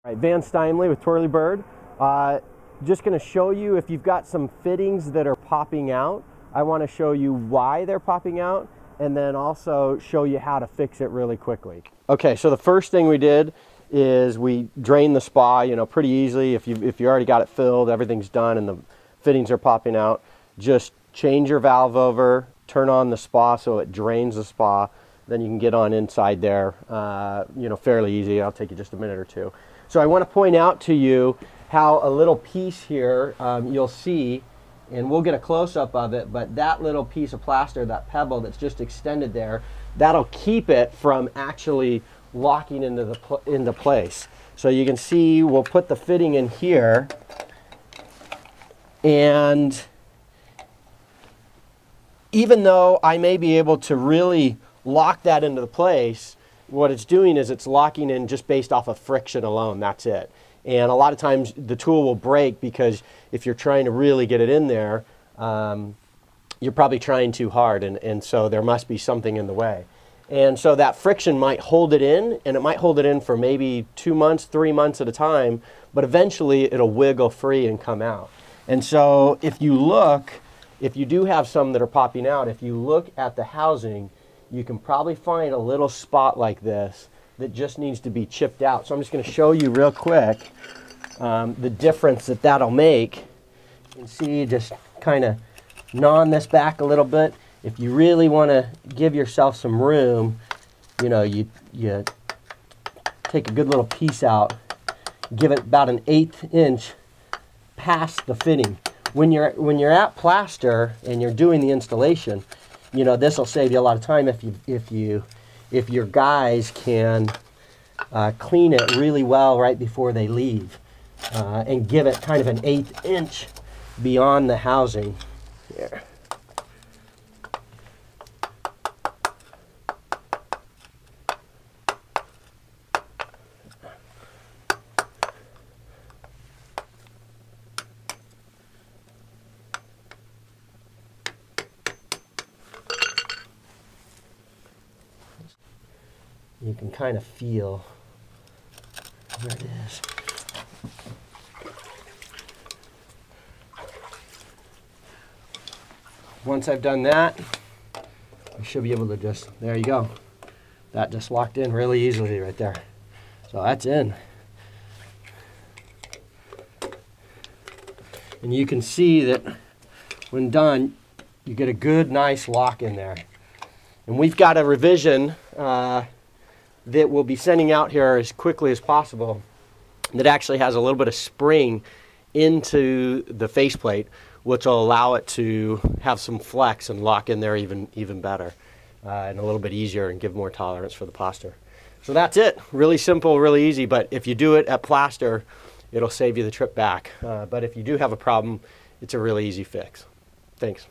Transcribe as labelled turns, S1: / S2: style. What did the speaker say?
S1: All right, Van Steinley with Twirly Bird. Just going to show you if you've got some fittings that are popping out. I want to show you why they're popping out and then also show you how to fix it really quickly. Okay, so the first thing we did is we drained the spa, you know, pretty easily. If you already got it filled, everything's done and the fittings are popping out, just change your valve over, turn on the spa so it drains the spa, then you can get on inside there, you know, fairly easy. I'll take you just a minute or two. So I want to point out to you how a little piece here, you'll see, and we'll get a close-up of it, but that little piece of plaster, that pebble that's just extended there, that'll keep it from actually locking into place. So you can see we'll put the fitting in here, and even though I may be able to really lock that into the place, what it's doing is it's locking in just based off of friction alone. That's it. And a lot of times the tool will break because if you're trying to really get it in there, you're probably trying too hard, and so there must be something in the way. And so that friction might hold it in, and it might hold it in for maybe 2 months, 3 months at a time, but eventually it'll wiggle free and come out. And so if you look, if you do have some that are popping out, if you look at the housing, you can probably find a little spot like this that just needs to be chipped out. So I'm just going to show you real quick the difference that that'll make. You can see, just kind of gnawing this back a little bit. If you really want to give yourself some room, you know, you take a good little piece out, give it about an 1/8 inch past the fitting. When you're at plaster and you're doing the installation, you know, this will save you a lot of time if your guys can clean it really well right before they leave and give it kind of an 1/8 inch beyond the housing. Here. You can kind of feel where it is. Once I've done that, I should be able to just, there you go. That just locked in really easily right there. So that's in. And you can see that when done, you get a good, nice lock in there. And we've got a revision that we'll be sending out here as quickly as possible that actually has a little bit of spring into the faceplate, which will allow it to have some flex and lock in there even better and a little bit easier and give more tolerance for the plaster. So that's it. Really simple, really easy, but if you do it at plaster, it'll save you the trip back. But if you do have a problem, it's a really easy fix. Thanks.